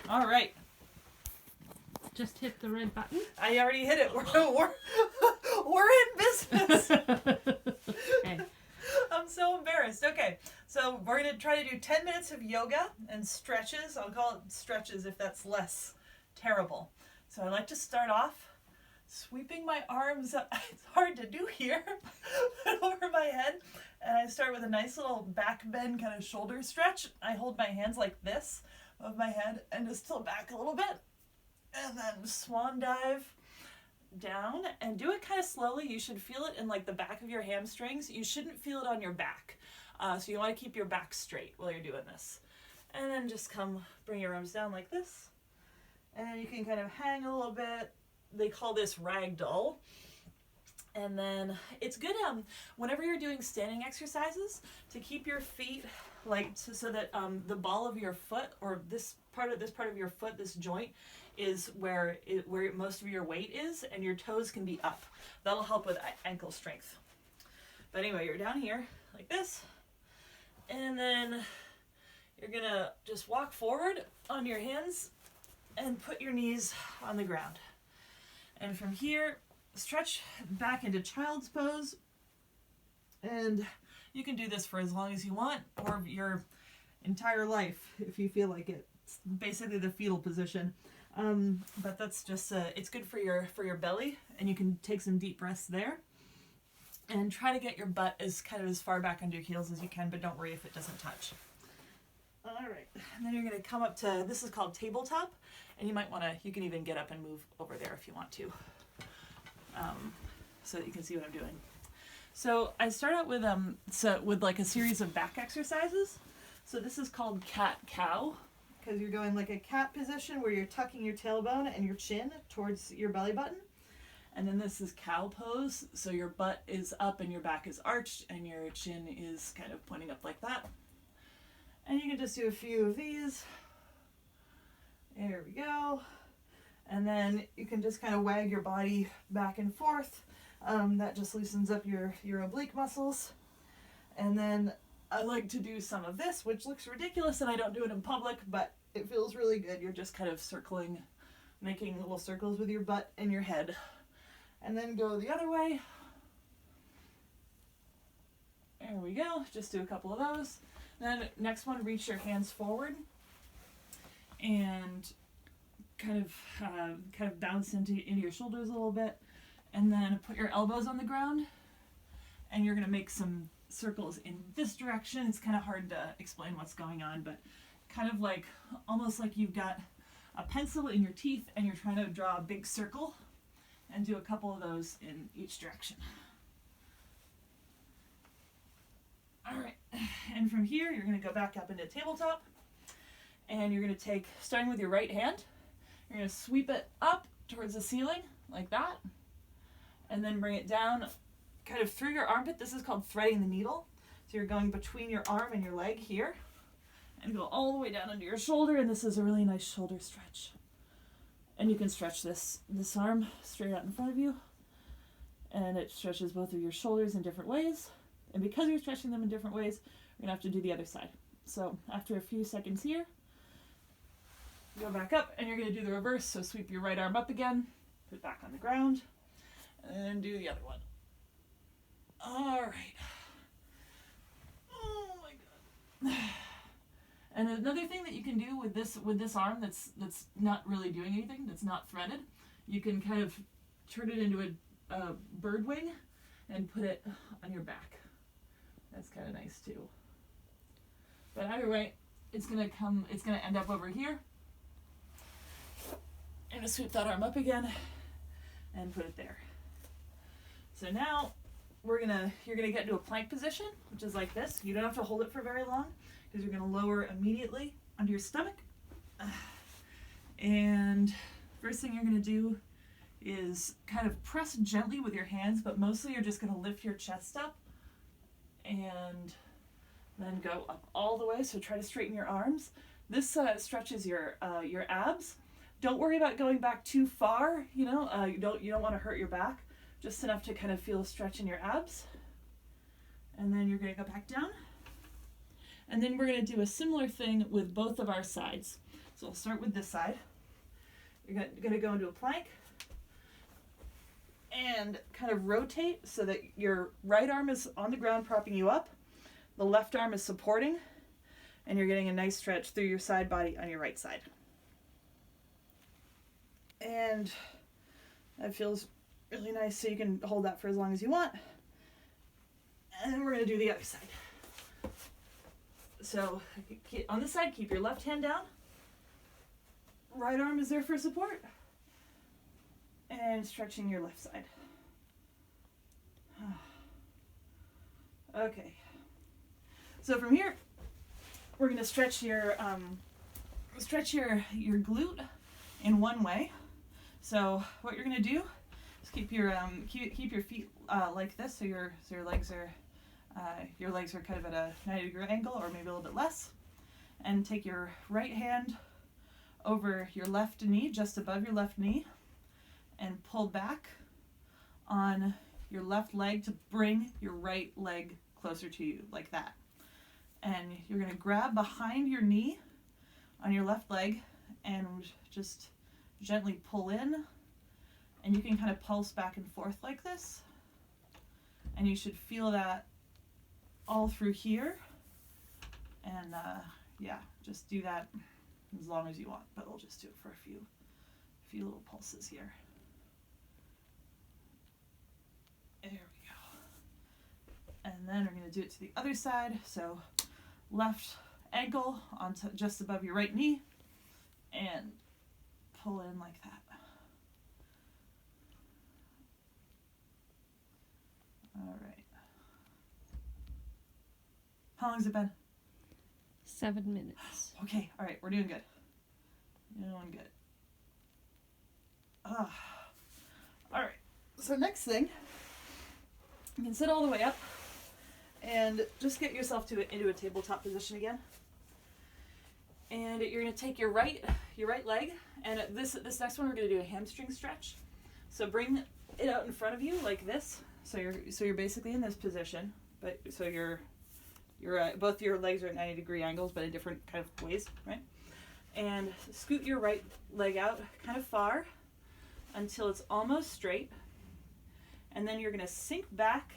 All right. Just hit the red button. I already hit it. We're in business. Okay. I'm so embarrassed. Okay, so we're going to try to do 10 minutes of yoga and stretches. I'll call it stretches if that's less terrible. So I like to start off sweeping my arms up. It's hard to do here, over my head. And I start with a nice little back bend kind of shoulder stretch. I hold my hands like this above my head and just tilt back a little bit. And then swan dive down and do it kind of slowly. You should feel it in like the back of your hamstrings. You shouldn't feel it on your back. So you want to keep your back straight while you're doing this. And then just bring your arms down like this. And you can kind of hang a little bit. They call this ragdoll. And then it's good whenever you're doing standing exercises to keep your feet like so that the ball of your foot or this part of your foot, this joint, is where most of your weight is, and your toes can be up. That'll help with ankle strength. But anyway, you're down here like this, and then you're gonna just walk forward on your hands and put your knees on the ground. And from here, stretch back into child's pose, and you can do this for as long as you want or your entire life if you feel like it. It's basically the fetal position. But that's just it's good for your belly, and you can take some deep breaths there and try to get your butt as far back under your heels as you can, but don't worry if it doesn't touch. All right, and then you're going to come up to, this is called tabletop, and you can even get up and move over there if you want to, so that you can see what I'm doing. So I start out with like a series of back exercises. So this is called cat-cow, because you're going like a cat position where you're tucking your tailbone and your chin towards your belly button. And then this is cow pose, so your butt is up and your back is arched and your chin is kind of pointing up like that. And you can just do a few of these. There we go. And then you can just kind of wag your body back and forth. That just loosens up your oblique muscles. And then I like to do some of this, which looks ridiculous and I don't do it in public, but it feels really good. You're just kind of circling, making little circles with your butt and your head. And then go the other way. There we go. Just do a couple of those. Then next one, reach your hands forward and kind of bounce into your shoulders a little bit. And then put your elbows on the ground. And you're going to make some circles in this direction. It's kind of hard to explain what's going on, but kind of like almost like you've got a pencil in your teeth and you're trying to draw a big circle, and do a couple of those in each direction. All right, and from here you're going to go back up into tabletop, and you're going to take, starting with your right hand, you're going to sweep it up towards the ceiling like that, and then bring it down kind of through your armpit. This is called threading the needle. So you're going between your arm and your leg here and go all the way down under your shoulder, and this is a really nice shoulder stretch. And you can stretch this arm straight out in front of you, and it stretches both of your shoulders in different ways. And because you're stretching them in different ways, we're going to have to do the other side. So after a few seconds here, go back up, and you're going to do the reverse. So sweep your right arm up again, put it back on the ground, and then do the other one. All right. Oh my God. And another thing that you can do with this arm that's not really doing anything, that's not threaded, you can kind of turn it into a bird wing and put it on your back. That's kind of nice too. But either way, it's gonna end up over here. I'm gonna sweep that arm up again and put it there. So now you're gonna get into a plank position, which is like this. You don't have to hold it for very long, because you're going to lower immediately onto your stomach. And first thing you're going to do is kind of press gently with your hands, but mostly you're just going to lift your chest up and then go up all the way. So try to straighten your arms. This stretches your abs. Don't worry about going back too far. You don't want to hurt your back. Just enough to kind of feel a stretch in your abs. And then you're going to go back down. And then we're going to do a similar thing with both of our sides. So we'll start with this side. You're gonna go into a plank and kind of rotate so that your right arm is on the ground propping you up, the left arm is supporting, and you're getting a nice stretch through your side body on your right side. And that feels really nice, so you can hold that for as long as you want. And then we're going to do the other side. So on this side, keep your left hand down. Right arm is there for support. And stretching your left side. Okay. So from here, we're going to stretch your glute in one way. So what you're going to do is keep your feet like this, so your legs are kind of at a 90-degree angle, or maybe a little bit less, and take your right hand over your left knee, just above your left knee, and pull back on your left leg to bring your right leg closer to you, like that. And you're going to grab behind your knee on your left leg and just gently pull in, and you can kind of pulse back and forth like this, and you should feel that all through here. And yeah, just do that as long as you want, but we'll just do it for a few little pulses here. There we go. And then we're going to do it to the other side. So left ankle onto just above your right knee, and pull in like that. All right. How long has it been? 7 minutes. Okay, all right, we're doing good. Doing good. All right, so next thing, you can sit all the way up and just get yourself into a tabletop position again. And you're going to take your right leg, and this next one we're going to do a hamstring stretch. So bring it out in front of you like this. So you're basically in this position, but so you're both your legs are at 90-degree angles, but in different kind of ways, right? And scoot your right leg out kind of far until it's almost straight, and then you're going to sink back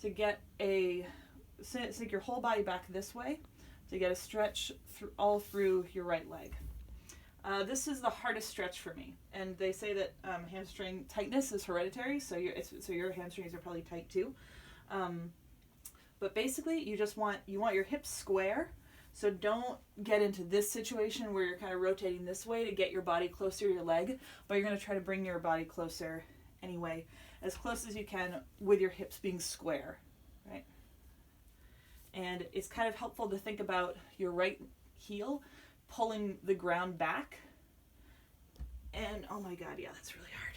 to get sink your whole body back this way to get a stretch all through your right leg. This is the hardest stretch for me, and they say that hamstring tightness is hereditary, so your hamstrings are probably tight too. But basically, you want your hips square, so don't get into this situation where you're kind of rotating this way to get your body closer to your leg, but you're going to try to bring your body closer anyway, as close as you can with your hips being square, right? And it's kind of helpful to think about your right heel pulling the ground back. And oh my god, yeah, that's really hard.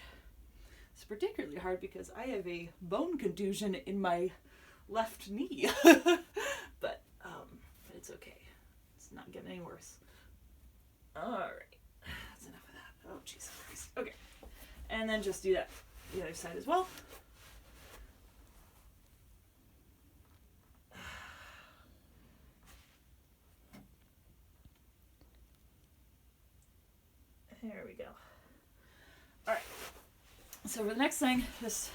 It's particularly hard because I have a bone contusion in my left knee. but it's okay. It's not getting any worse. Alright. That's enough of that. Oh, Jesus Christ. Okay. And then just do that the other side as well. There we go. Alright. So for the next thing, just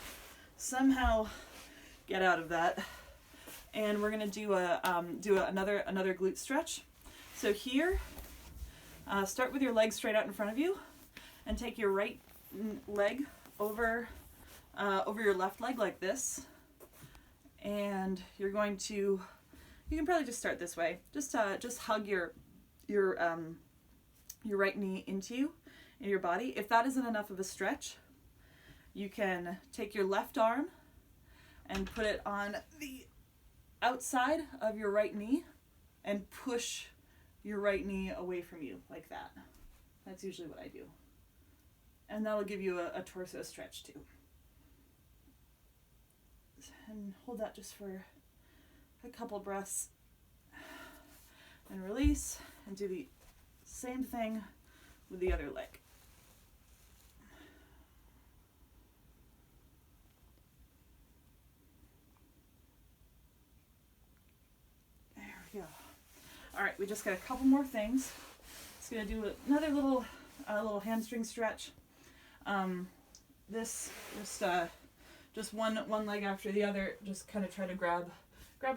somehow get out of that. And we're gonna do another glute stretch. So here, start with your legs straight out in front of you, and take your right leg over your left leg like this. And you're going to, you can probably just start this way. Just hug your right knee into your body. If that isn't enough of a stretch, you can take your left arm and put it on the outside of your right knee and push your right knee away from you like that. That's usually what I do. And that'll give you a torso stretch too. And hold that just for a couple breaths. And release, and do the same thing with the other leg. There we go. All right, we just got a couple more things. Just gonna do another little hamstring stretch. This just one leg after the other. Just kind of try to grab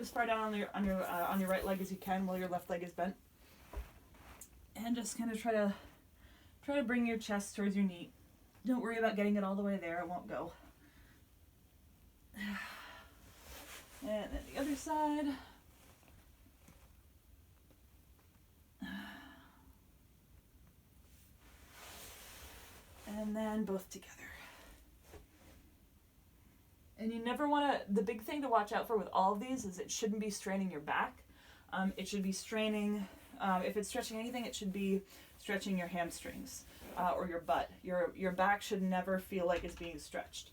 as far down on your right leg as you can while your left leg is bent, and just kind of try to bring your chest towards your knee. Don't worry about getting it all the way there; it won't go. And then the other side. And then both together. And you never want to, the big thing to watch out for with all of these is it shouldn't be straining your back. It should be straining, if it's stretching anything, it should be stretching your hamstrings or your butt. Your back should never feel like it's being stretched.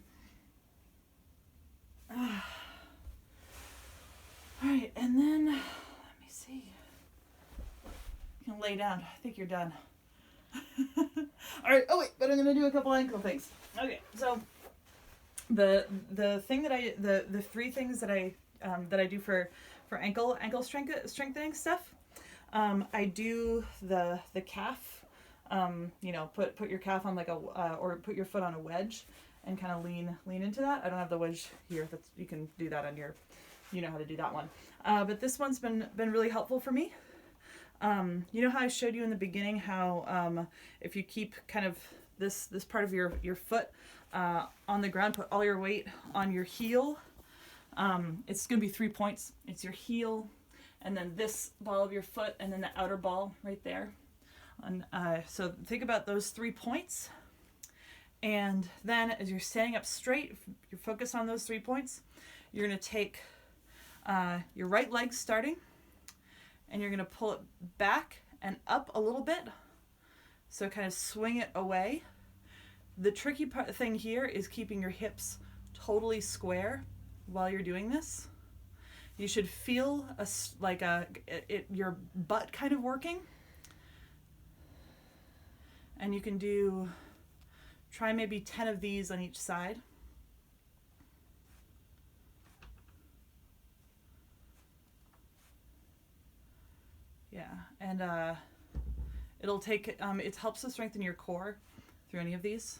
All right, and then, let me see. You can lay down. I think you're done. All right. Oh wait, but I'm gonna do a couple ankle things. Okay, so the thing that the three things that I do for ankle strengthening stuff. I do the calf. Put your calf on like or put your foot on a wedge and kind of lean into that. I don't have the wedge here. You can do that on your. You know how to do that one. But this one's been really helpful for me. You know how I showed you in the beginning how if you keep kind of this part of your foot on the ground, put all your weight on your heel. It's going to be 3 points. It's your heel, and then this ball of your foot, and then the outer ball right there. So think about those 3 points. And then as you're standing up straight, if you're focused on those 3 points, you're going to take your right leg starting, and you're going to pull it back and up a little bit. So kind of swing it away. The tricky thing here is keeping your hips totally square while you're doing this. You should feel your butt kind of working. And you can try maybe 10 of these on each side. Yeah, and it helps to strengthen your core through any of these.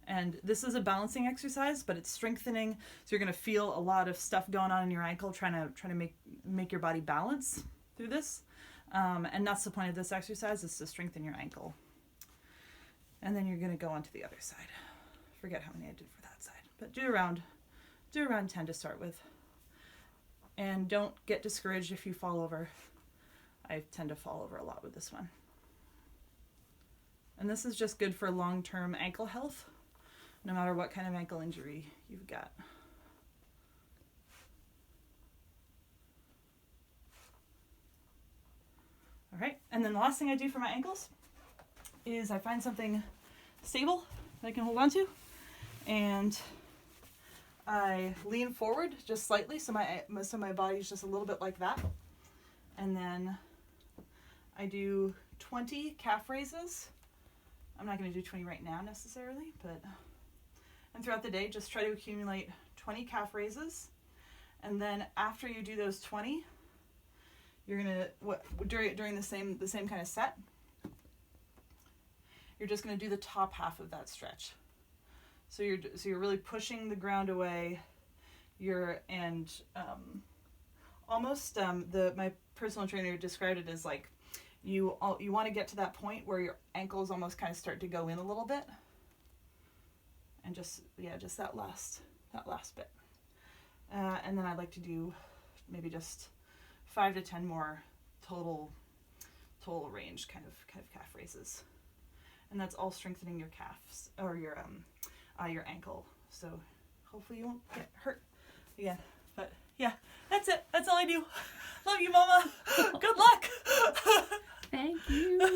And this is a balancing exercise, but it's strengthening, so you're going to feel a lot of stuff going on in your ankle, trying to make your body balance through this. And that's the point of this exercise, is to strengthen your ankle. And then you're going to go on to the other side. Forget how many I did for that side, but do around 10 to start with. And don't get discouraged if you fall over. I tend to fall over a lot with this one. And this is just good for long-term ankle health, no matter what kind of ankle injury you've got. All right, and then the last thing I do for my ankles is I find something stable that I can hold on to, and I lean forward just slightly, so most of my body is just a little bit like that. And then I do 20 calf raises. I'm not going to do 20 right now necessarily, and throughout the day, just try to accumulate 20 calf raises. And then after you do those 20, you're going to, during the same kind of set, you're just going to do the top half of that stretch. So you're really pushing the ground away. My personal trainer described it as like you want to get to that point where your ankles almost kind of start to go in a little bit, and just that last bit. And then I'd like to do maybe just 5 to 10 more total range kind of calf raises, and that's all strengthening your calves or your ankle. So hopefully you won't get hurt again. But yeah, that's it. That's all I do. Love you, Mama. Good luck. Thank you.